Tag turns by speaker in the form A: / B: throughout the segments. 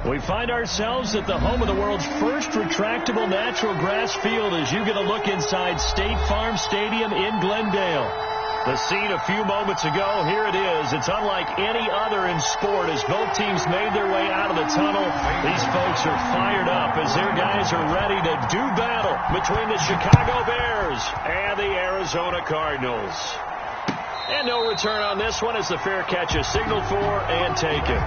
A: We find ourselves at the home of the world's first retractable natural grass field as you get a look inside State Farm Stadium in Glendale. The scene a few moments ago, here it is. It's unlike any other in sport as both teams made their way out of the tunnel. These folks are fired up as their guys are ready to do battle between the Chicago Bears and the Arizona Cardinals. And no return on this one as the fair catch is signaled for and taken.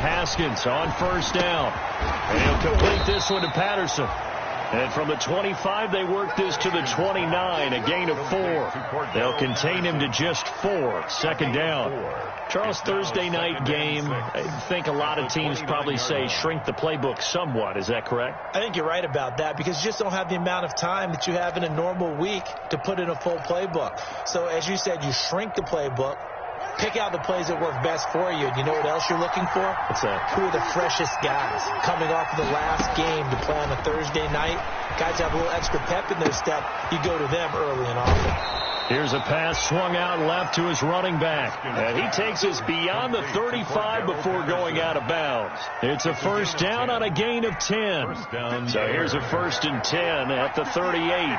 A: Haskins on first down. And he'll complete this one to Patterson. And from the 25, they work this to the 29, a gain of 4. They'll contain him to just 4. Second down. Charles, Thursday night game, I think a lot of teams probably say shrink the playbook somewhat. Is that correct?
B: I think you're right about that because you just don't have the amount of time that you have in a normal week to put in a full playbook. So as you said, you shrink the playbook. Pick out the plays that work best for you. And you know what else you're looking for?
A: What's that?
B: Who are the freshest guys coming off of the last game to play on a Thursday night? Guys have a little extra pep in their step. You go to them early and often.
A: Here's a pass swung out left to his running back. And he takes us beyond the 35 before going out of bounds. It's a first down on a gain of 10. So here's a 1st and 10 at the 38.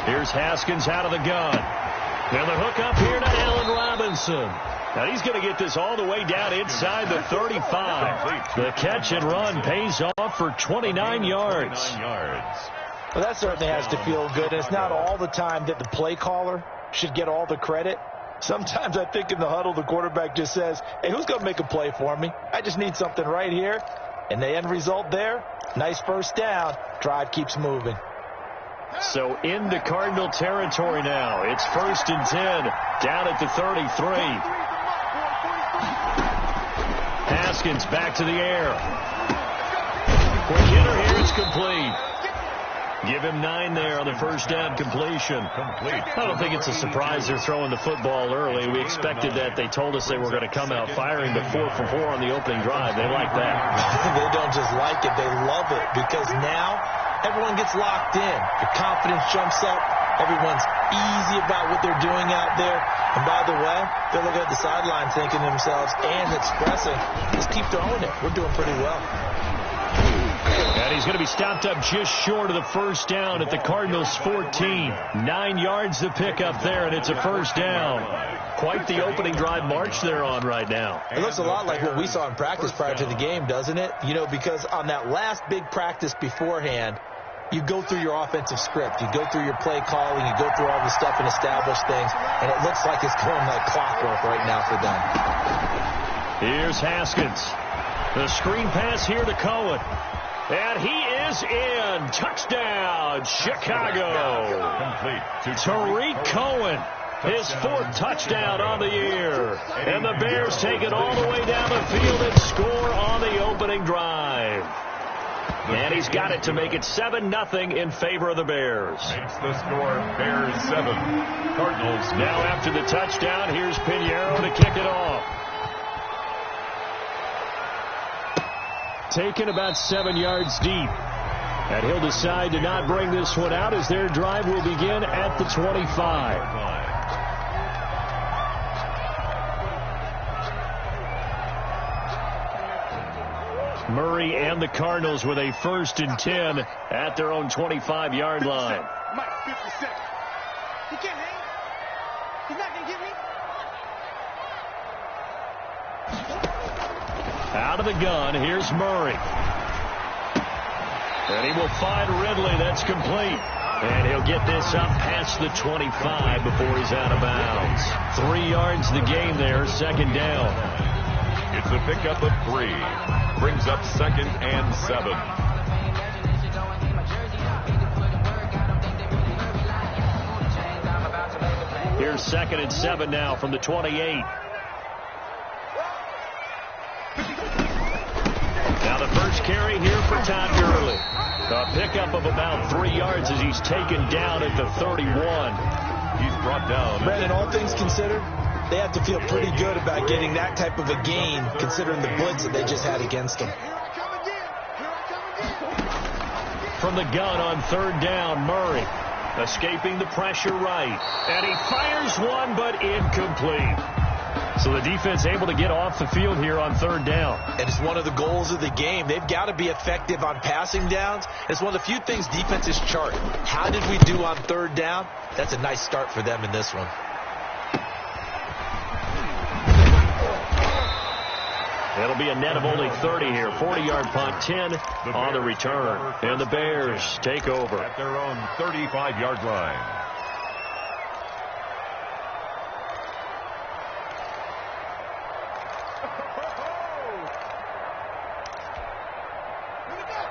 A: Here's Haskins out of the gun. And the hook up here to Allen Robinson. Now he's going to get this all the way down inside the 35. The catch and run pays off for 29 yards.
B: Well, that certainly has to feel good. And it's not all the time that the play caller should get all the credit. Sometimes I think in the huddle the quarterback just says, hey, who's going to make a play for me? I just need something right here. And the end result there, nice first down. Drive keeps moving.
A: So into Cardinal territory now. It's 1st and 10 down at the 33. Haskins back to the air. Quick hitter here. It's complete. Give him 9 there on the first down completion. I don't think it's a surprise they're throwing the football early. We expected that. They told us they were going to come out firing the 4 for 4 on the opening drive. They like that.
B: They don't just like it. They love it because now everyone gets locked in. The confidence jumps up. Everyone's easy about what they're doing out there. And by the way, they're looking at the sideline thinking to themselves and expressing, let's keep throwing it. We're doing pretty well.
A: And he's going to be stopped up just short of the first down at the Cardinals' 14. 9 yards to pick up there, and it's a first down. Quite the opening drive march they're on right now.
B: It looks a lot like what we saw in practice prior to the game, doesn't it? You know, because on that last big practice beforehand, you go through your offensive script. You go through your play calling. You go through all the stuff and establish things. And it looks like it's going like clockwork right now for them.
A: Here's Haskins. The screen pass here to Cohen. And he is in. Touchdown, Chicago. Tariq Cohen, his 4th touchdown on the year. And the Bears take it all the way down the field and score on the opening drive. And he's got it to make it 7-0 in favor of the Bears.
C: Makes the score Bears 7. Cardinals.
A: Now after the touchdown, here's Pinheiro to kick it off. Taken about 7 yards deep. And he'll decide to not bring this one out as their drive will begin at the 25. Murray and the Cardinals with a 1st and 10 at their own 25-yard line.
D: Mike, 50 seconds. He can't hang. He's not going to get me.
A: Out of the gun, here's Murray. And he will find Ridley. That's complete. And he'll get this up past the 25 before he's out of bounds. 3 yards the game there, second down.
C: It's a pickup of 3. Brings up 2nd and 7.
A: Here's 2nd and 7 now from the 28. Now the first carry here for Todd Gurley. A pickup of about 3 yards as he's taken down at the 31.
C: He's brought down.
B: Brandon, all things considered, they have to feel pretty good about getting that type of a gain, considering the blitz that they just had against them.
A: From the gun on 3rd down, Murray escaping the pressure right. And he fires one, but incomplete. So the defense able to get off the field here on 3rd down.
B: And it's one of the goals of the game. They've got to be effective on passing downs. It's one of the few things defenses chart. How did we do on 3rd down? That's a nice start for them in this one.
A: It'll be a net of only 30 here. 40-yard punt, 10 on the return. And the Bears take over
C: at their own 35-yard line.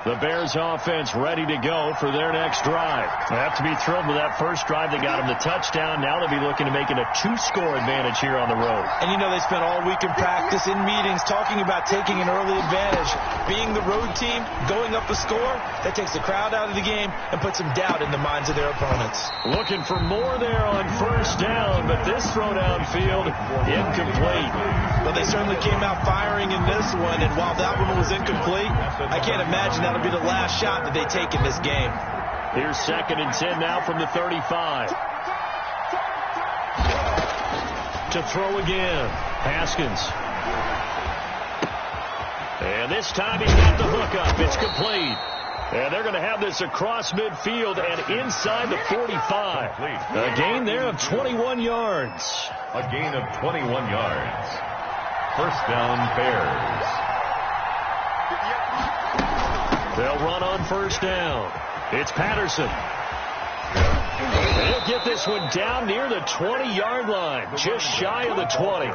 A: The Bears offense ready to go for their next drive. They have to be thrilled with that first drive that got them the touchdown. Now they'll be looking to make it a 2-score advantage here on the road.
B: And you know they spent all week in practice, in meetings, talking about taking an early advantage. Being the road team, going up a score, that takes the crowd out of the game and puts some doubt in the minds of their opponents.
A: Looking for more there on 1st down, but this throw downfield incomplete.
B: Well, they certainly came out firing in this one, and while that one was incomplete, I can't imagine that'll be the last shot that they take in this game.
A: Here's 2nd and 10 now from the 35. To throw again, Haskins. And this time he's got the hook up. It's complete. And they're going to have this across midfield and inside the 45. A gain there of 21 yards.
C: A gain of 21 yards. 1st down, Bears.
A: They'll run on 1st down. It's Patterson. He'll get this one down near the 20-yard line, just shy of the 20.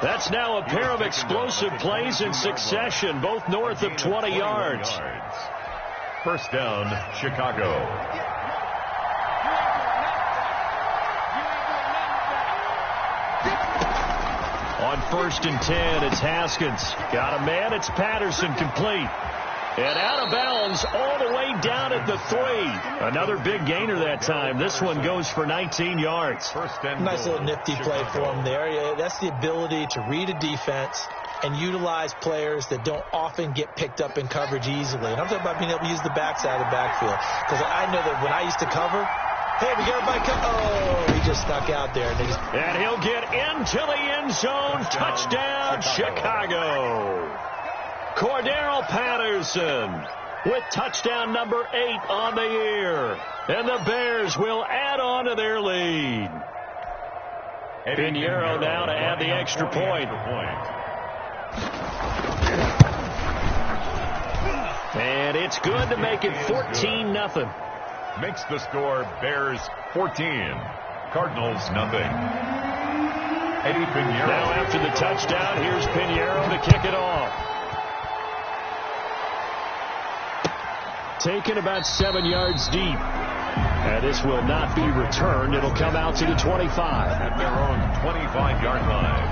A: That's now a pair of explosive plays in succession, both north of 20 yards.
C: 1st down, Chicago.
A: On 1st and 10, it's Haskins. Got a man, it's Patterson, complete. And out of bounds all the way down at the 3. Another big gainer that time. This one goes for 19 yards.
B: Nice little nifty play for him there. Yeah, that's the ability to read a defense and utilize players that don't often get picked up in coverage easily. And I'm talking about being able to use the backside of the backfield. Because I know that when I used to cover, hey, we got everybody come. Oh, he just stuck out there.
A: And he'll get into the end zone. Touchdown, Chicago. Cordero Patterson with touchdown number 8 on the year. And the Bears will add on to their lead. Pinheiro now to add the extra point. And it's good to make it 14-0.
C: Makes the score Bears 14. Cardinals nothing. Eddie Pinheiro.
A: Now after the touchdown, here's Pinheiro to kick it off. Taken about 7 yards deep. And this will not be returned. It'll come out to the 25.
C: At their own 25-yard line.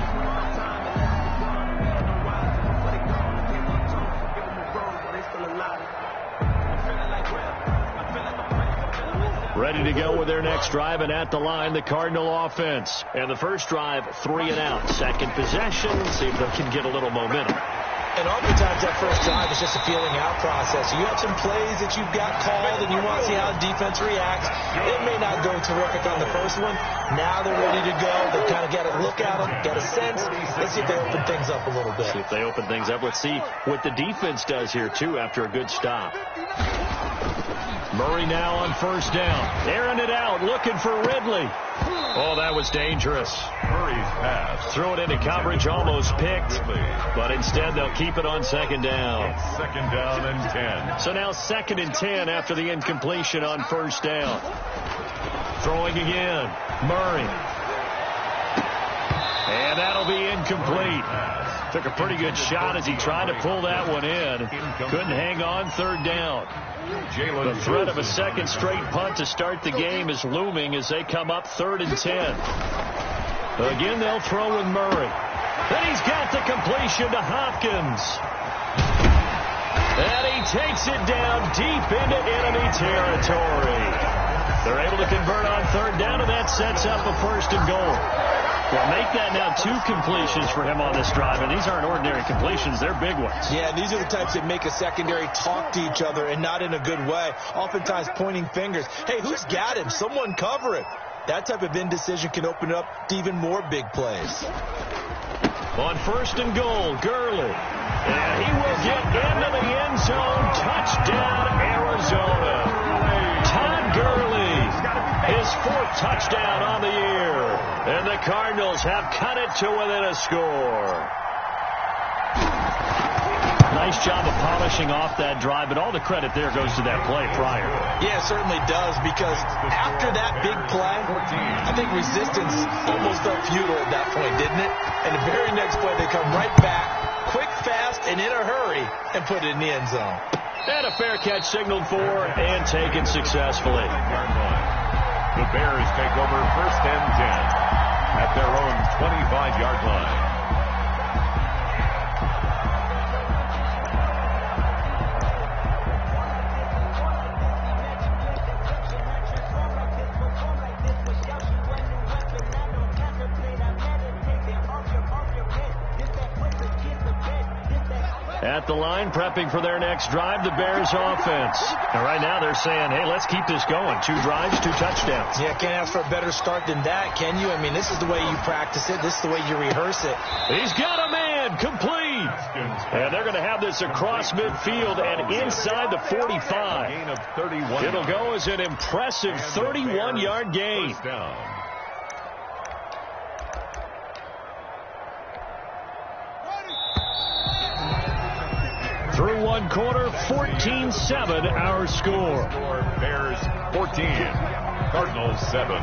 A: Ready to go with their next drive, and at the line, the Cardinal offense. And the first drive, 3 and out. Second possession, see if they can get a little momentum.
B: And oftentimes that first drive is just a feeling out process. You have some plays that you've got called and you want to see how the defense reacts. It may not go terrific on the first one. Now they're ready to go. They've kind of got a look at them, got a sense. Let's see if they open things up a little bit.
A: See if they open things up. Let's see what the defense does here, too, after a good stop. Murray now on 1st down. Airing it out, looking for Ridley. Oh, that was dangerous.
C: Murray's pass.
A: Throw it into coverage, almost picked. But instead, they'll keep it on 2nd down.
C: 2nd down and 10.
A: So now 2nd and 10 after the incompletion on 1st down. Throwing again. Murray. And that'll be incomplete. Took a pretty good shot as he tried to pull that one in. Couldn't hang on, third down. The threat of a second straight punt to start the game is looming as they come up 3rd and 10. Again, they'll throw with Murray. Then he's got the completion to Hopkins. And he takes it down deep into enemy territory. They're able to convert on third down, and that sets up a 1st and goal. Well, make that now 2 completions for him on this drive, and these aren't ordinary completions. They're big ones.
B: Yeah, these are the types that make a secondary talk to each other and not in a good way. Oftentimes pointing fingers. Hey, who's got him? Someone cover it. That type of indecision can open up to even more big plays.
A: On 1st and goal, Gurley. And he will get into the end zone. Touchdown, Arizona. Todd Gurley, his 4th touchdown on the year. And the Cardinals have cut it to within a score. Nice job of polishing off that drive, but all the credit there goes to that play prior.
B: Yeah, it certainly does, because after that big play, I think resistance almost felt futile at that point, didn't it? And the very next play, they come right back, quick, fast, and in a hurry, and put it in the end zone.
A: And a fair catch signaled for and taken successfully.
C: The Bears take over 1st and 10 at their own 25-yard line.
A: At the line, prepping for their next drive, the Bears offense. And right now they're saying, hey, let's keep this going. 2 drives, 2 touchdowns.
B: Yeah, can't ask for a better start than that, can you? I mean, this is the way you practice it. This is the way you rehearse it.
A: He's got a man, complete. And they're going to have this across midfield and inside the 45.
C: Gain of 31.
A: It'll go as an impressive 31-yard gain.
C: First down.
A: Through 1 quarter, 14-7 our score.
C: Bears 14, Cardinals 7.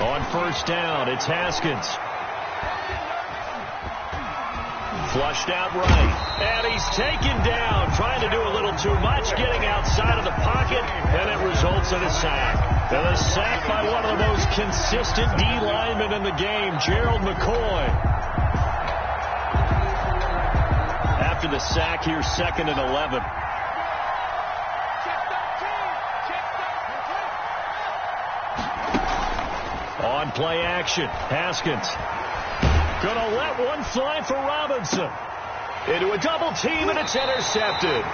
A: On 1st down, it's Haskins. Flushed out right. And he's taken down, trying to do a little too much, getting outside of the pocket, and it results in a sack. And a sack by one of the most consistent D linemen in the game, Gerald McCoy. After the sack, here's 2nd and 11. On play action, Haskins. Gonna let one fly for Robinson. Into a double team, and it's intercepted.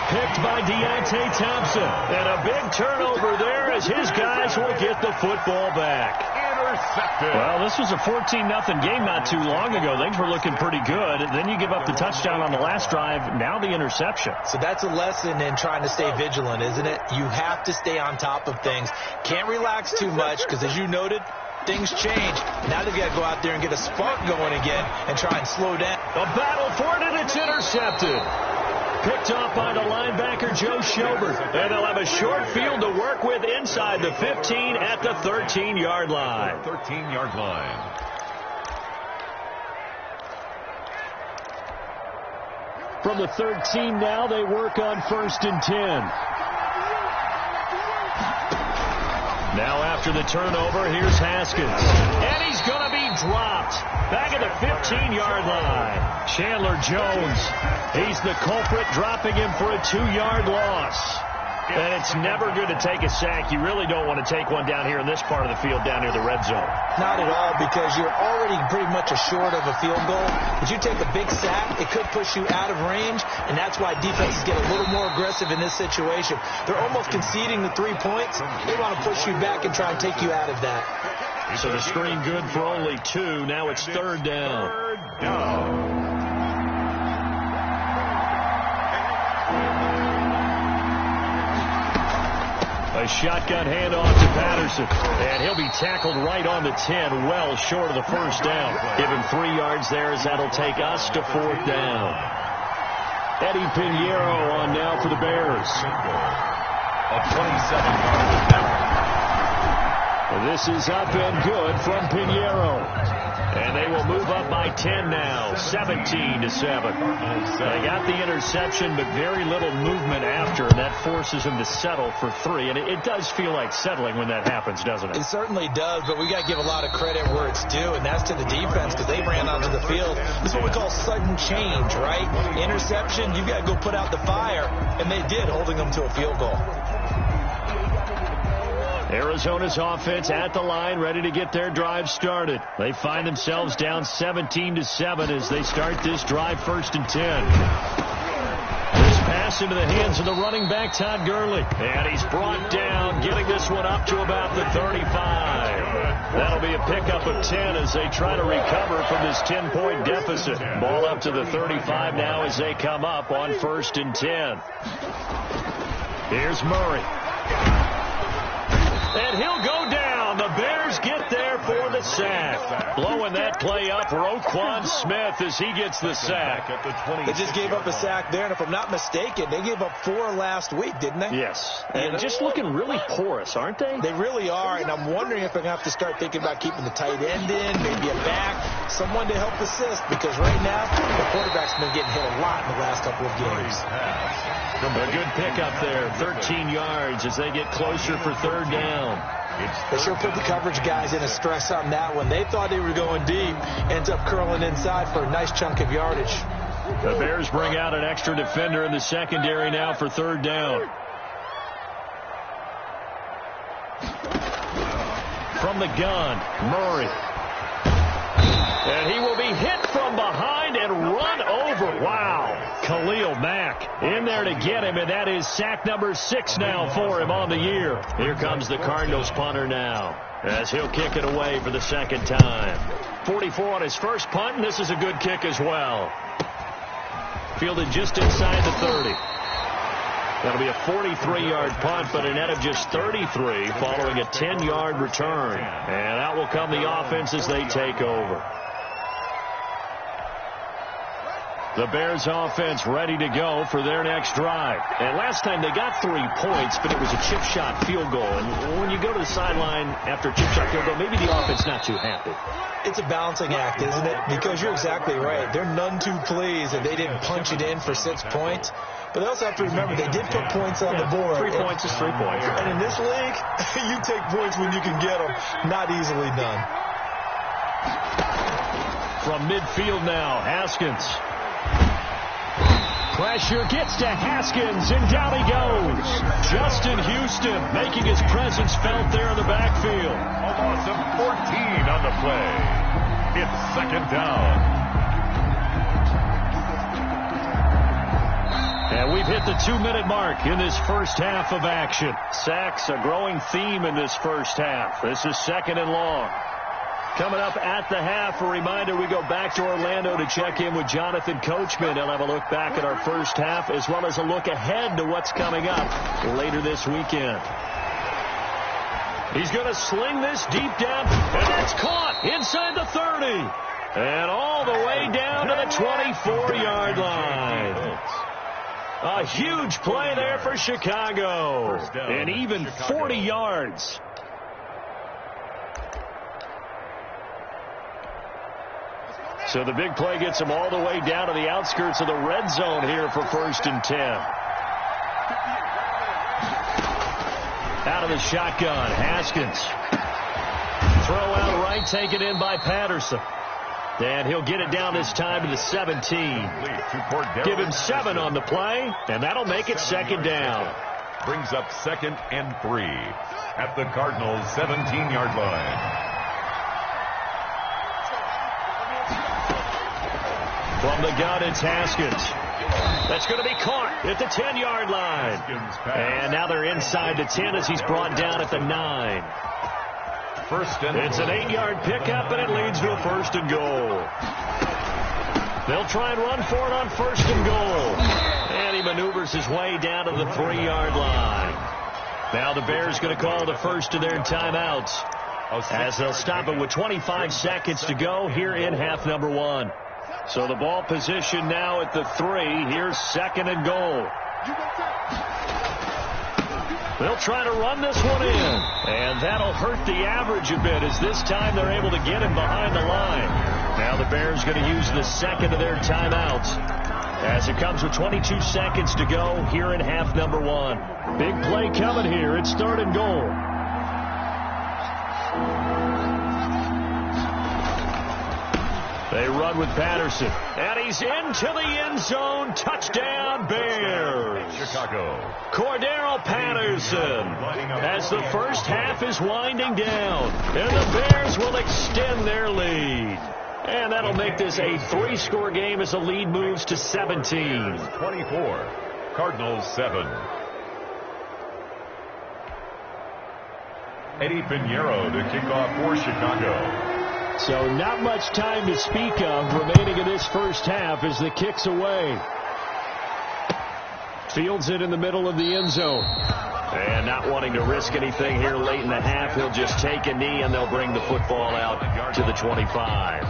A: Picked by Deontay Thompson. And a big turnover there as his guys will get the football back.
C: Intercepted.
A: Well, this was a 14-0 game not too long ago. Things were looking pretty good. Then you give up the touchdown on the last drive. Now the interception.
B: So that's a lesson in trying to stay vigilant, isn't it? You have to stay on top of things. Can't relax too much because, as you noted, things change. Now they've got to go out there and get a spark going again and try and slow down.
A: A battle for it, and it's intercepted. Picked off by the linebacker, Joe Schobert. And they'll have a short field to work with inside the 15 at the 13-yard line.
C: 13-yard line.
A: From the 13 now, they work on 1st and 10. Now after the turnover, here's Haskins. And he's going to be dropped. Back at the 15-yard line. Chandler Jones. He's the culprit, dropping him for a 2-yard loss. And it's never good to take a sack. You really don't want to take one down here in this part of the field, down near the red zone.
B: Not at all, because you're already pretty much short of a field goal. But you take a big sack, it could push you out of range, and that's why defenses get a little more aggressive in this situation. They're almost conceding the 3 points. They want to push you back and try and take you out of that.
A: So the screen good for only 2. Now it's 3rd down.
C: 3rd down.
A: A shotgun handoff to Patterson. And he'll be tackled right on the 10, well short of the 1st down. Give him 3 yards there as that'll take us to 4th down. Eddie Pinheiro on now for the Bears.
C: A 27-yard attempt.
A: This is up and good from Pinheiro. And they will move up by 10 now, 17-7. They got the interception, but very little movement after, and that forces them to settle for 3. And it does feel like settling when that happens, doesn't it?
B: It certainly does, but we got to give a lot of credit where it's due, and that's to the defense because they ran onto the field. This is what we call sudden change, right? Interception, you got to go put out the fire, and they did, holding them to a field goal.
A: Arizona's offense at the line, ready to get their drive started. They find themselves down 17-7 as they start this drive, 1st and 10. This pass into the hands of the running back, Todd Gurley. And he's brought down, getting this one up to about the 35. That'll be a pickup of 10 as they try to recover from this 10-point deficit. Ball up to the 35 now as they come up on 1st and 10. Here's Murray. And he'll go down. The Bears get there for the sack. Blowing that play up, Roquan Smith as he gets the sack.
B: They just gave up a sack there, and if I'm not mistaken, they gave up 4 last week, didn't they?
A: Yes. And just looking really porous, aren't they?
B: They really are, and I'm wondering if they're going to have to start thinking about keeping the tight end in, maybe a back, someone to help assist, because right now, the quarterback's been getting hit a lot in the last couple of games.
A: A good pickup there, 13 yards as they get closer for 3rd down.
B: They sure put the coverage guys in a stress on that one. They thought they were going deep, ends up curling inside for a nice chunk of yardage.
A: The Bears bring out an extra defender in the secondary now for 3rd down. From the gun, Murray. And he will be hit from behind and run over. Wow. Khalil Mack in there to get him, and that is sack number 6 now for him on the year. Here comes the Cardinals punter now as he'll kick it away for the 2nd time. 44 on his first punt, and this is a good kick as well. Fielded just inside the 30. That'll be a 43-yard punt, but a net of just 33 following a 10-yard return. And out will come the offense as they take over. The Bears offense ready to go for their next drive. And last time they got 3 points, but it was a chip shot field goal. And when you go to the sideline after a chip shot field goal, maybe the offense not too happy.
B: It's a balancing act, isn't it? Because you're exactly right. They're none too pleased that they didn't punch it in for 6 points. But they also have to remember they did put points on the board.
A: 3 points is 3 points.
B: And in this league, you take points when you can get them. Not easily done.
A: From midfield now, Haskins. Pressure gets to Haskins, and down he goes. Justin Houston making his presence felt there in the backfield.
C: A loss of 14 on the play. It's 2nd down.
A: And we've hit the 2-minute mark in this first half of action. Sacks, a growing theme in this first half. This is 2nd and long. Coming up at the half, a reminder, we go back to Orlando to check in with Jonathan Coachman. He'll have a look back at our first half as well as a look ahead to what's coming up later this weekend. He's going to sling this deep down, and that's caught inside the 30. And all the way down to the 24-yard line. A huge play there for Chicago. And even 40 yards. So the big play gets him all the way down to the outskirts of the red zone here for 1st and 10. Out of the shotgun, Haskins. Throw out right, taken in by Patterson. And he'll get it down this time to the 17. Give him 7 on the play, and that'll make it 2nd down.
C: Brings up 2nd and 3 at the Cardinals' 17-yard line.
A: From the gun, it's Haskins. That's going to be caught at the 10-yard line. And now they're inside the 10 as he's brought down at the 9. It's an 8-yard pickup, and it leads to a 1st and goal. They'll try and run for it on 1st and goal. And he maneuvers his way down to the 3-yard line. Now the Bears going to call the first of their timeouts as they'll stop it with 25 seconds to go here in half number 1. So the ball position now at the 3. Here's 2nd and goal. They'll try to run this one in. And that'll hurt the average a bit, as this time they're able to get him behind the line. Now the Bears going to use the 2nd of their timeouts, as it comes with 22 seconds to go here in half number 1. Big play coming here. It's 3rd and goal. They run with Patterson, and he's into the end zone. Touchdown, Bears.
C: Chicago.
A: Cordero Patterson, as the first half is winding down, and the Bears will extend their lead. And that'll make this a 3-score game as the lead moves to 17.
C: 24. Cardinals 7. Eddie Pinheiro to kick off for Chicago.
A: So not much time to speak of remaining in this first half as the kick's away. Fields it in the middle of the end zone. And not wanting to risk anything here late in the half, he'll just take a knee and they'll bring the football out to the 25.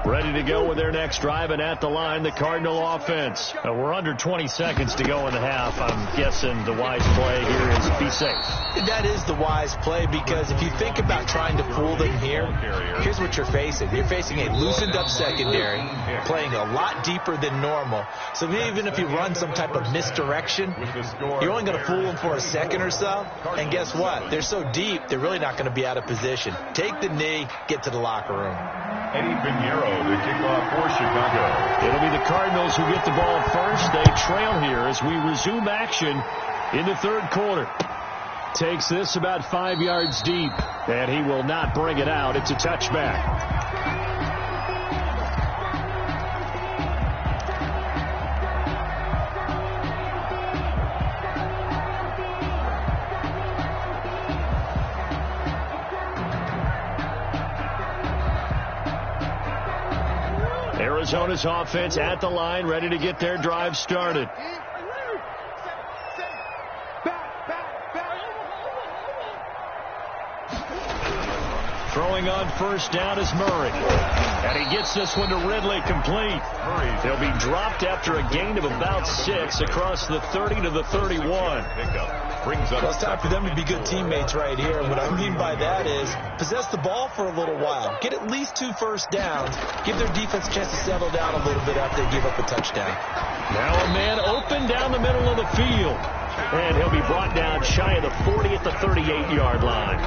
A: Ready to go with their next drive, and at the line, the Cardinal offense. We're under 20 seconds to go in the half. I'm guessing the wise play here is be safe.
B: That is the wise play, because if you think about trying to fool them here, here's what you're facing. You're facing a loosened up secondary, playing a lot deeper than normal. So even if you run some type of misdirection, you're only going to fool them for a second or so. And guess what? They're so deep, they're really not going to be out of position. Take the knee, get to the locker room.
C: Eddie Pinheiro to kick off for Chicago.
A: It'll be the Cardinals who get the ball first. They trail here as we resume action in the 3rd quarter. Takes this about 5 yards deep, and he will not bring it out. It's a touchback. Arizona's offense at the line, ready to get their drive started. Throwing on first down is Murray. And he gets this one to Ridley, complete. He'll be dropped after a gain of about 6 across the 30 to the 31.
B: Well, it's time for them to be good teammates right here. And what I mean by that is possess the ball for a little while. Get at least 2 first downs. Give their defense a chance to settle down a little bit after they give up a touchdown.
A: Now a man open down the middle of the field. And he'll be brought down shy of the 40 at the 38-yard line.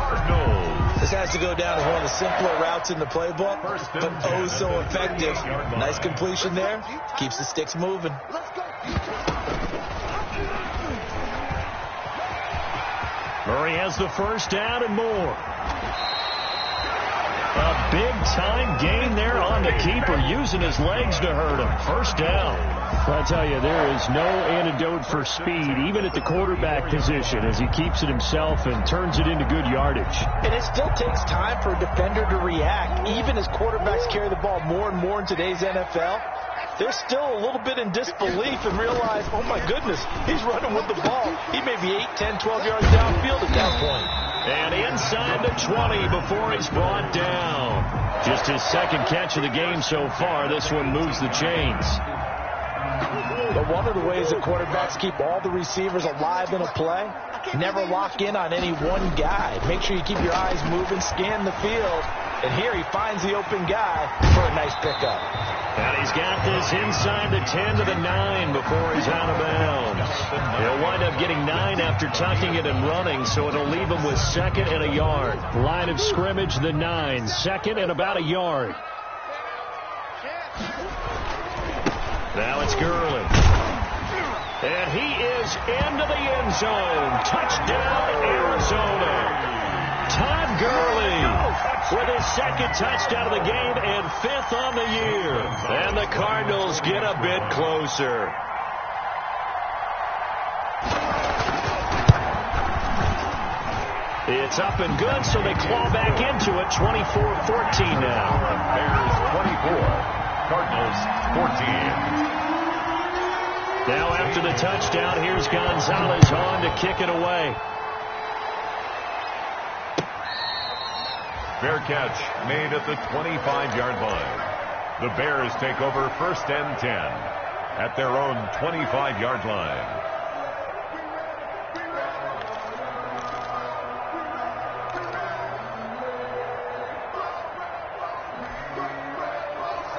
B: This has to go down as one of the simpler routes in the playbook, but oh so effective. Nice completion there. Keeps the sticks moving.
A: Murray has the first down and more. A big-time gain there on the keeper, using his legs to hurt him. First down. I tell you, there is no antidote for speed, even at the quarterback position, as he keeps it himself and turns it into good yardage.
B: And it still takes time for a defender to react, even as quarterbacks carry the ball more and more in today's NFL. They're still a little bit in disbelief and realize, oh my goodness, he's running with the ball. He may be 8, 10, 12 yards downfield at that point.
A: And inside the 20 before he's brought down. Just his 2nd catch of the game so far. This one moves the chains.
B: But one of the ways that quarterbacks keep all the receivers alive in a play, never lock in on any one guy. Make sure you keep your eyes moving, scan the field. And here he finds the open guy for a nice pickup.
A: And he's got this inside the 10 to the 9 before he's out of bounds. He'll wind up getting 9 after tucking it and running, so it'll leave him with 2nd and a yard. Line of scrimmage, the 9. 2nd and about a yard. Now it's Gurley. And he is into the end zone. Touchdown, Arizona. Todd Gurley with his 2nd touchdown of the game and 5th on the year. And the Cardinals get a bit closer. It's up and good, so they claw back into it. 24-14 now.
C: Bears 24, Cardinals 14.
A: Now after the touchdown, here's Gonzalez on to kick it away.
C: Fair catch made at the 25-yard line. The Bears take over 1st and 10 at their own 25-yard line.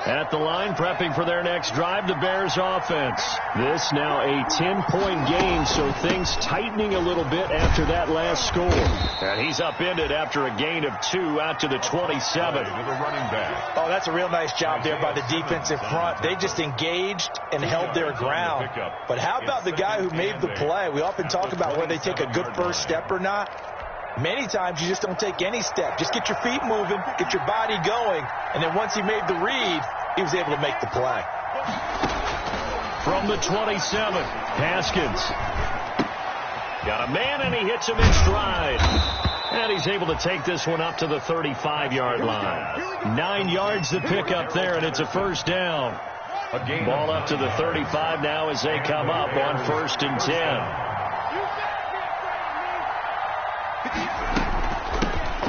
A: At the line, prepping for their next drive, the Bears offense. This now a 10-point game, so things tightening a little bit after that last score. And he's upended after a gain of 2 out to the 27.
C: With a running back.
B: Oh, that's a real nice job there by the defensive front. They just engaged and held their ground. But how about the guy who made the play? We often talk about whether they take a good first step or not. Many times you just don't take any step. Just get your feet moving, get your body going, and then once he made the read, he was able to make the play.
A: From the 27, Haskins. Got a man, and he hits him in stride. And he's able to take this one up to the 35-yard line. 9 yards to pick up there, and it's a first down. Ball up to the 35 now as they come up on 1st and 10.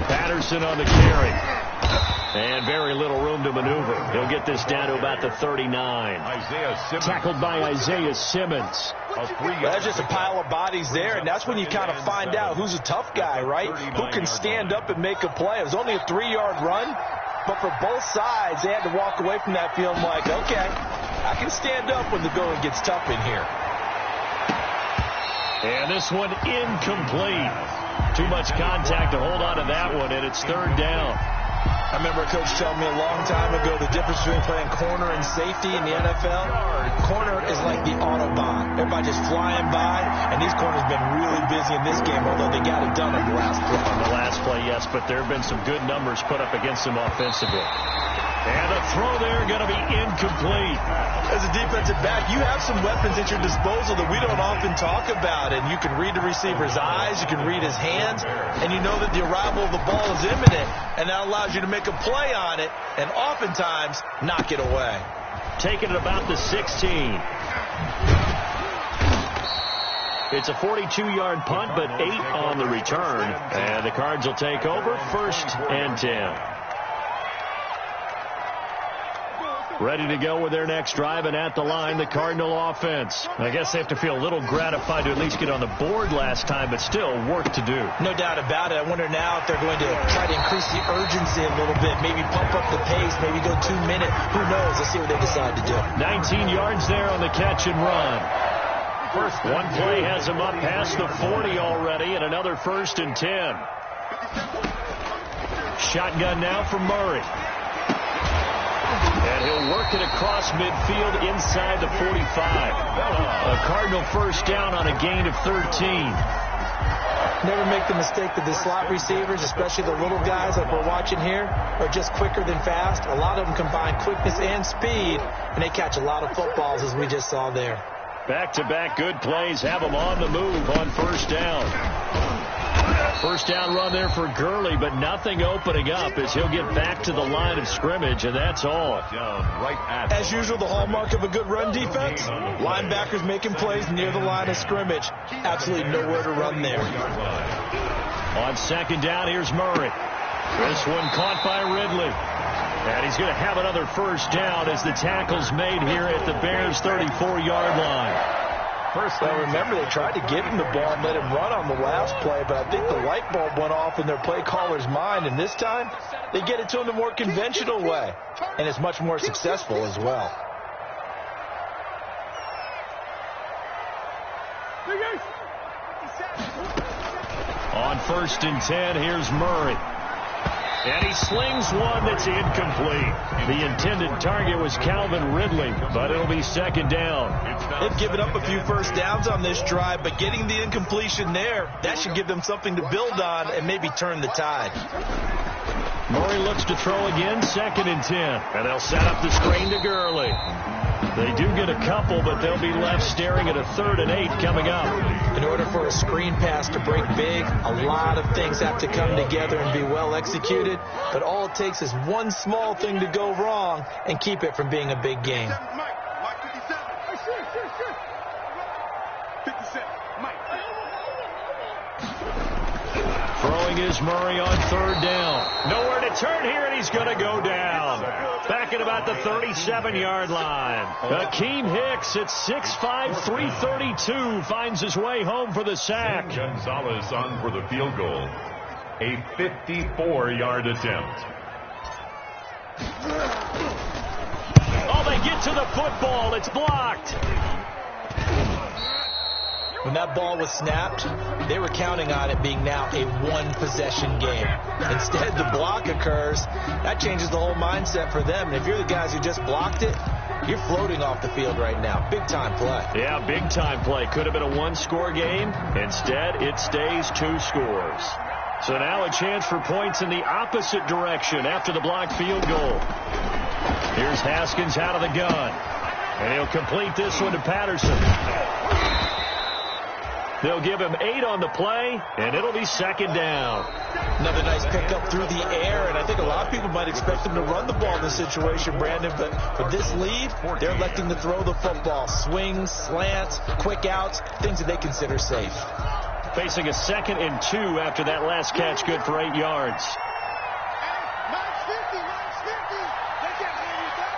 A: Patterson on the carry. And very little room to maneuver. He'll get this down to about the 39. Tackled by Isaiah Simmons.
B: That's just a pile of bodies there, and that's when you kind of find out who's a tough guy, right? Who can stand up and make a play. It was only a 3-yard run, but for both sides, they had to walk away from that feeling like, okay, I can stand up when the going gets tough in here.
A: And this one incomplete. Too much contact to hold on to that one, and it's 3rd down.
B: I remember a coach telling me a long time ago the difference between playing corner and safety in the NFL. Corner is like the Autobahn. Everybody just flying by, and these corners have been really busy in this game, although they got it done on the last play.
A: On the last play, yes, but there have been some good numbers put up against them offensively. And a throw there going to be incomplete.
B: As a defensive back, you have some weapons at your disposal that we don't often talk about. And you can read the receiver's eyes, you can read his hands, and you know that the arrival of the ball is imminent. And that allows you to make a play on it and oftentimes knock it away.
A: Taking it about the 16. It's a 42-yard punt, but 8 on the return. And the Cards will take over 1st and 10. Ready to go with their next drive, and at the line, the Cardinal offense. I guess they have to feel a little gratified to at least get on the board last time, but still work to do.
B: No doubt about it. I wonder now if they're going to try to increase the urgency a little bit, maybe pump up the pace, maybe go 2 minutes. Who knows? Let's see what they decide to do.
A: 19 yards there on the catch and run. One play has him up past the 40 already, and another 1st and 10. Shotgun now for Murray. And he'll work it across midfield inside the 45. A Cardinal first down on a gain of 13.
B: Never make the mistake that the slot receivers, especially the little guys like we're watching here, are just quicker than fast. A lot of them combine quickness and speed, and they catch a lot of footballs, as we just saw there.
A: Back-to-back good plays have them on the move on first down. First down run there for Gurley, but nothing opening up as he'll get back to the line of scrimmage, and that's all.
B: As usual, the hallmark of a good run defense, linebackers making plays near the line of scrimmage. Absolutely nowhere to run there.
A: On second down, here's Murray. This one caught by Ridley. And he's going to have another first down as the tackle's made here at the Bears' 34-yard line.
B: Well, remember, they tried to give him the ball and let him run on the last play, but I think the light bulb went off in their play caller's mind, and this time they get it to him the more conventional way, and it's much more successful as well.
A: On first and 10, here's Murray. And he slings one that's incomplete. The intended target was Calvin Ridley, but it'll be second down.
B: They've given up a few first downs on this drive, but getting the incompletion there, that should give them something to build on and maybe turn the tide. Murray
A: looks to throw again, second and 10. And they'll set up the screen to Gurley. They do get a couple, but they'll be left staring at a 3rd and 8 coming up.
B: In order for a screen pass to break big, a lot of things have to come together and be well executed. But all it takes is one small thing to go wrong and keep it from being a big game.
D: Mike 57. Sure. 57. Mike.
A: Throwing is Murray on 3rd down. Nowhere to turn here, and he's going to go down. Back at about the 37-yard line. Akeem Hicks at 6'5", 332 finds his way home for the sack.
C: Gonzalez on for the field goal. A 54-yard attempt.
A: Oh, they get to the football. It's blocked.
B: When that ball was snapped, they were counting on it being now a one-possession game. Instead, the block occurs. That changes the whole mindset for them. And if you're the guys who just blocked it, you're floating off the field right now. Big-time play.
A: Yeah, big-time play. Could have been a one-score game. Instead, it stays 2 scores. So now a chance for points in the opposite direction after the blocked field goal. Here's Haskins out of the gun. And he'll complete this one to Patterson. They'll give him 8 on the play, and it'll be 2nd down.
B: Another nice pickup through the air, and I think a lot of people might expect them to run the ball in this situation, Brandon, but for this lead, they're electing to throw the football. Swings, slants, quick outs, things that they consider safe.
A: Facing a 2nd and 2 after that last catch, good for 8 yards.
D: Mike's 50. They can't hang with that.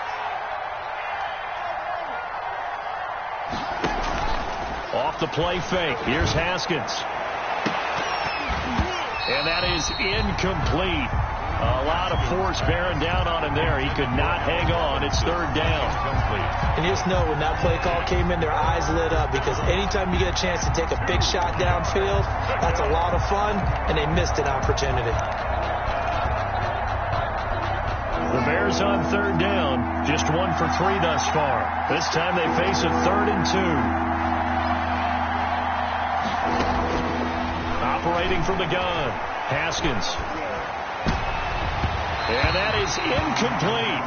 A: Off the play fake. Here's Haskins. And that is incomplete. A lot of force bearing down on him there. He could not hang on. It's 3rd down.
B: And you just know when that play call came in, their eyes lit up because anytime you get a chance to take a big shot downfield, that's a lot of fun, and they missed an opportunity.
A: The Bears on 3rd down. Just 1 for 3 thus far. This time they face a 3rd and 2. Operating from the gun, Haskins. And that is incomplete.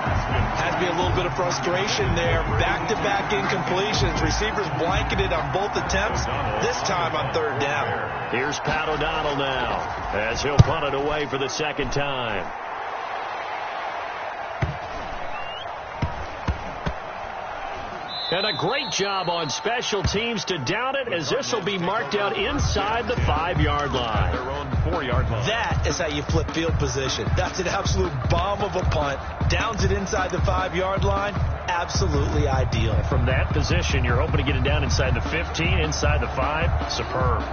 B: Has to be a little bit of frustration there. Back-to-back incompletions. Receivers blanketed on both attempts. This time on 3rd down.
A: Here's Pat O'Donnell now as he'll punt it away for the 2nd time. And a great job on special teams to down it, as this will be marked out inside the 5-yard line.
C: Their own 4-yard line.
B: That is how you flip field position. That's an absolute bomb of a punt. Downs it inside the 5-yard line. Absolutely ideal.
A: From that position, you're hoping to get it down inside the 15, inside the 5. Superb.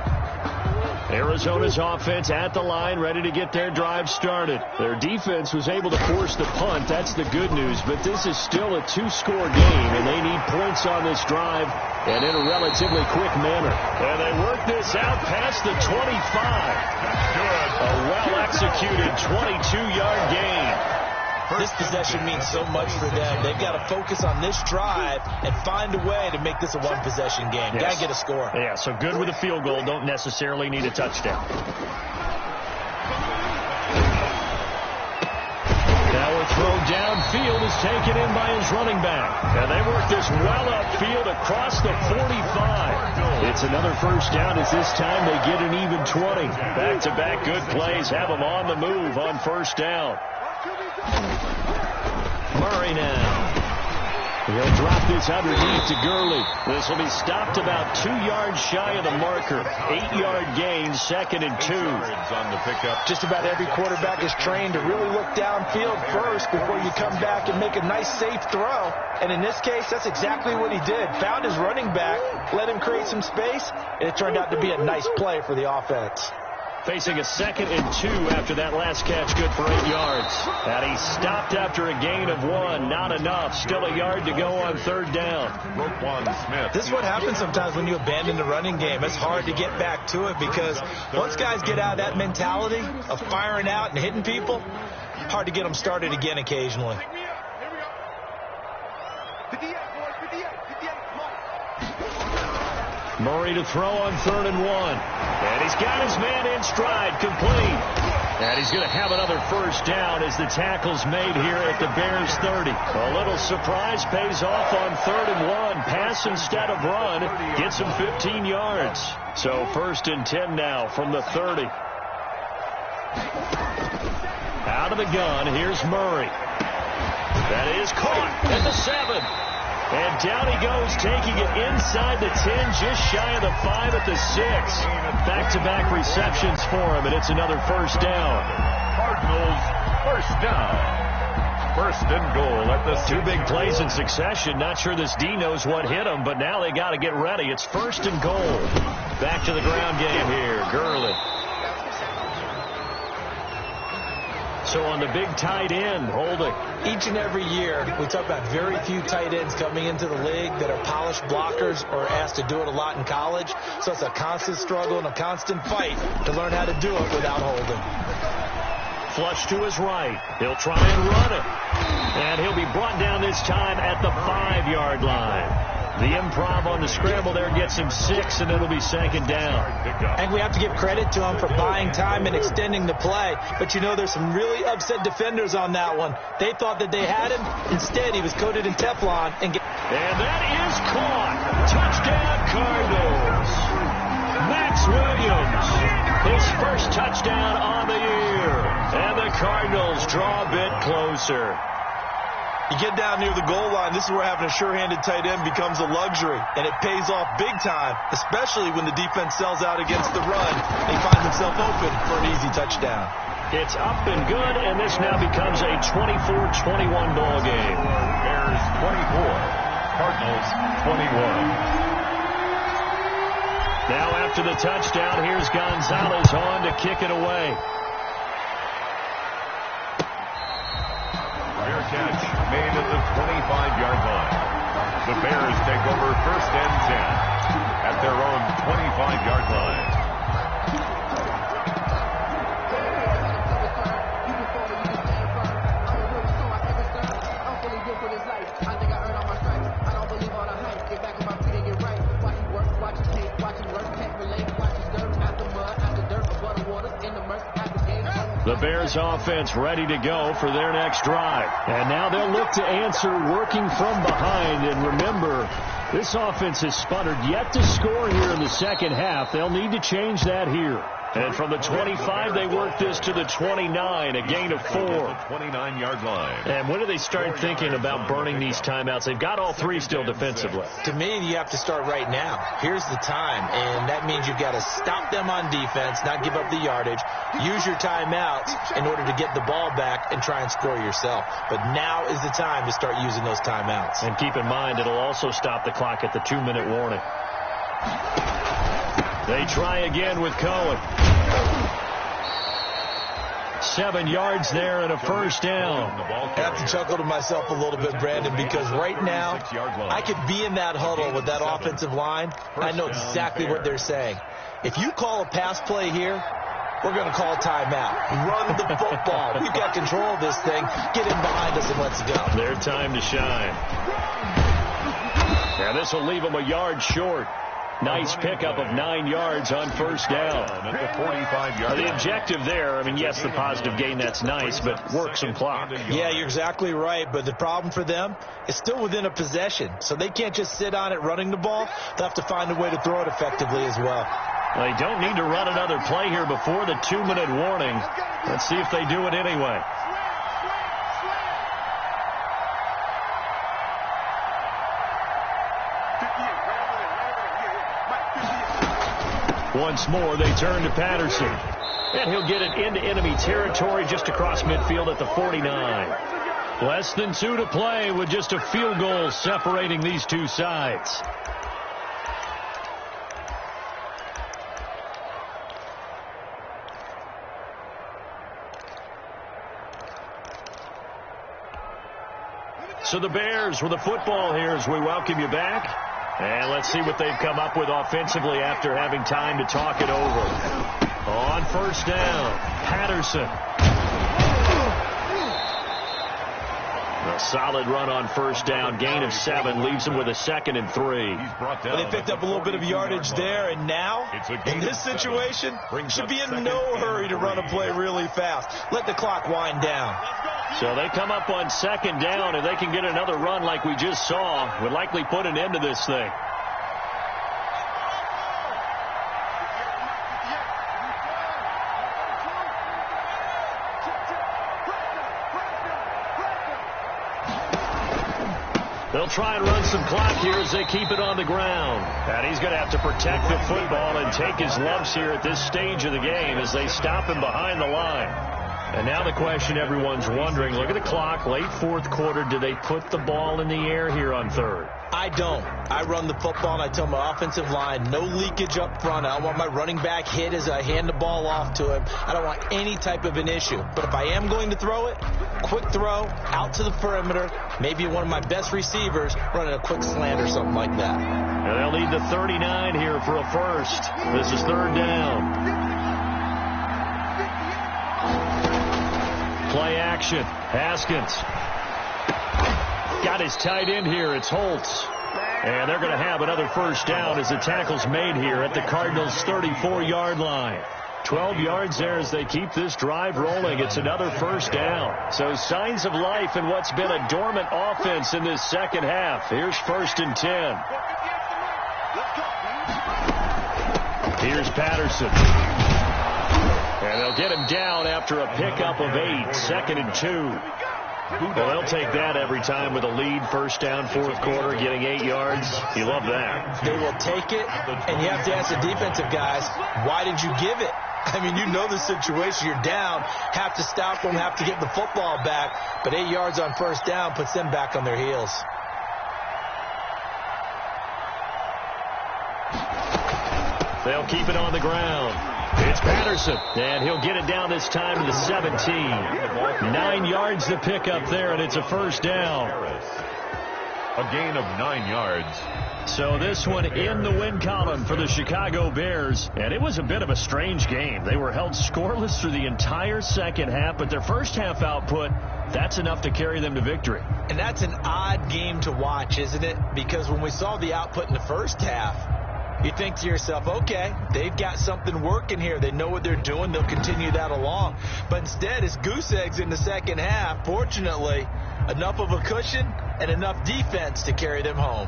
A: Arizona's offense at the line, ready to get their drive started. Their defense was able to force the punt. That's the good news. But this is still a 2-score game, and they need points on this drive and in a relatively quick manner. And they work this out past the 25.
C: Good.
A: A well-executed 22-yard gain.
B: This possession means so much for them. They've got to focus on this drive and find a way to make this a one-possession game.
A: Yes.
B: Got to get a score.
A: Yeah, so good with a field goal. Don't necessarily need a touchdown. Now a throw downfield is taken in by his running back. And they work this well upfield across the 45. It's another 1st down as this time they get an even 20. Back-to-back good plays have them on the move on 1st down. Murray now. He'll drop this underneath to Gurley. This will be stopped about 2 yards shy of the marker. 8-yard gain, 2nd and 2.
C: On the pickup.
B: Just about every quarterback is trained to really look downfield first before you come back and make a nice, safe throw. And in this case, that's exactly what he did. Found his running back, let him create some space, and it turned out to be a nice play for the offense.
A: Facing a 2nd and 2 after that last catch, good for 8 yards. And he stopped after a gain of 1. Not enough. Still a yard to go on 3rd down.
C: Roquan Smith.
B: This is what happens sometimes when you abandon the running game. It's hard to get back to it because once guys get out of that mentality of firing out and hitting people, hard to get them started again occasionally.
D: Here we go. 58, boys. 58. Come on.
A: Murray to throw on 3rd and 1. And he's got his man in stride, complete. And he's going to have another first down as the tackle's made here at the Bears 30. A little surprise pays off on 3rd and 1. Pass instead of run. Gets him 15 yards. So 1st and 10 now from the 30. Out of the gun, here's Murray. That is caught at the 7. And down he goes, taking it inside the 10, just shy of the 5 at the 6. Back-to-back receptions for him, and it's another first down.
C: Cardinals, first down. 1st and goal at the 6.
A: 2 big plays in succession. Not sure this D knows what hit him, but now they got to get ready. It's 1st and goal. Back to the ground game here. Gurley. So on the big tight end, Holding.
B: Each and every year, we talk about very few tight ends coming into the league that are polished blockers or asked to do it a lot in college. So it's a constant struggle and a constant fight to learn how to do it without Holding.
A: Flush to his right. He'll try and run it. And he'll be brought down this time at the 5-yard line. The improv on the scramble there gets him 6, and it'll be 2nd down.
B: And we have to give credit to him for buying time and extending the play. But, you know, there's some really upset defenders on that one. They thought that they had him. Instead, he was coated in Teflon. And
A: that is caught. Touchdown, Cardinals. Max Williams, his first touchdown on the year. And the Cardinals draw a bit closer.
B: You get down near the goal line, this is where having a sure-handed tight end becomes a luxury, and it pays off big time, especially when the defense sells out against the run and he finds himself open for an easy touchdown.
A: It's up and good, and this now becomes a 24-21 ball game.
C: Bears 24, Cardinals 21.
A: Now after the touchdown, here's Gonzalez on to kick it away.
C: Fair catch made at the 25-yard line. The Bears take over 1st and 10 at their own 25-yard line.
A: The Bears offense ready to go for their next drive. And now they'll look to answer working from behind. And remember, this offense has sputtered yet to score here in the 2nd half. They'll need to change that here. And from the 25, they work this to the 29, a gain of 4.
C: 29-yard line.
A: And when do they start thinking about burning these timeouts? They've got all 3 still defensively.
B: To me, you have to start right now. Here's the time, and that means you've got to stop them on defense, not give up the yardage, use your timeouts in order to get the ball back and try and score yourself. But now is the time to start using those timeouts.
A: And keep in mind, it'll also stop the clock at the 2-minute warning. They try again with Cohen. 7 yards there and a first down.
B: I have to chuckle to myself a little bit, Brandon, because right now I could be in that huddle with that offensive line. I know exactly what they're saying. If you call a pass play here, we're going to call a timeout. Run the football. We've got control of this thing. Get in behind us and let's go.
A: Their time to shine. Now this will leave them a yard short. Nice pickup of 9 yards on first down.
C: At the 45-yard line.
A: The objective there, I mean, yes, the positive gain, that's nice, but work some clock.
B: Yeah, you're exactly right, but the problem for them is still within a possession, so they can't just sit on it running the ball. They'll have to find a way to throw it effectively as well.
A: They don't need to run another play here before the 2-minute warning. Let's see if they do it anyway. Once more, they turn to Patterson. And he'll get it into enemy territory just across midfield at the 49. Less than 2 to play with just a field goal separating these two sides. So the Bears with the football here as we welcome you back. And let's see what they've come up with offensively after having time to talk it over. On first down, Patterson. The Solid run on first down. Gain of 7 leaves them with a 2nd and 3.
B: Well, they picked up a little bit of yardage there, and now, in this situation, should be in no hurry to run a play really fast. Let the clock wind down.
A: So they come up on 2nd down, and they can get another run like we just saw. Would likely put an end to this thing. They'll try and run some clock here as they keep it on the ground. And he's going to have to protect the football and take his lumps here at this stage of the game as they stop him behind the line. And now the question everyone's wondering, look at the clock, late 4th quarter, do they put the ball in the air here on 3rd?
B: I don't. I run the football, and I tell my offensive line, no leakage up front. I don't want my running back hit as I hand the ball off to him. I don't want any type of an issue. But if I am going to throw it, quick throw, out to the perimeter, maybe one of my best receivers running a quick slant or something like that.
A: And they'll need the 39 here for a first. This is 3rd down. Play action. Haskins. Got his tight end here. It's Holtz. And they're going to have another first down as the tackle's made here at the Cardinals' 34-yard line. 12 yards there as they keep this drive rolling. It's another first down. So signs of life in what's been a dormant offense in this second half. Here's 1st and 10. Here's Patterson. And they'll get him down after a pickup of 8. 2nd and 2. Well, they'll take that every time with a lead. First down, 4th quarter, getting 8 yards. You love that.
B: They will take it, and you have to ask the defensive guys, why did you give it? I mean, you know the situation. You're down, have to stop them, have to get the football back. But 8 yards on first down puts them back on their heels.
A: They'll keep it on the ground. It's Patterson, and he'll get it down this time to the 17. 9 yards to pick up there, and it's a first down.
C: A gain of 9 yards.
A: So this one in the win column for the Chicago Bears, and it was a bit of a strange game. They were held scoreless through the entire second half, but their first half output, that's enough to carry them to victory.
B: And that's an odd game to watch, isn't it? Because when we saw the output in the first half, you think to yourself, okay, they've got something working here. They know what they're doing. They'll continue that along. But instead, it's goose eggs in the second half. Fortunately, enough of a cushion and enough defense to carry them home.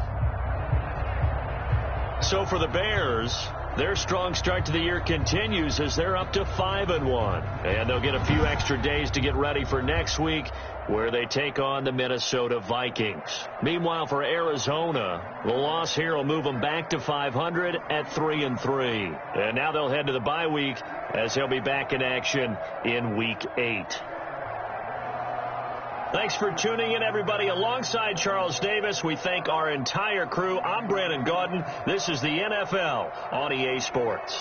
A: So for the Bears, their strong start to the year continues as they're up to 5-1. And they'll get a few extra days to get ready for next week, where they take on the Minnesota Vikings. Meanwhile, for Arizona, the loss here will move them back to 500 at 3-3. And now they'll head to the bye week as they'll be back in action in Week 8. Thanks for tuning in, everybody. Alongside Charles Davis, we thank our entire crew. I'm Brandon Gaudin. This is the NFL on EA Sports.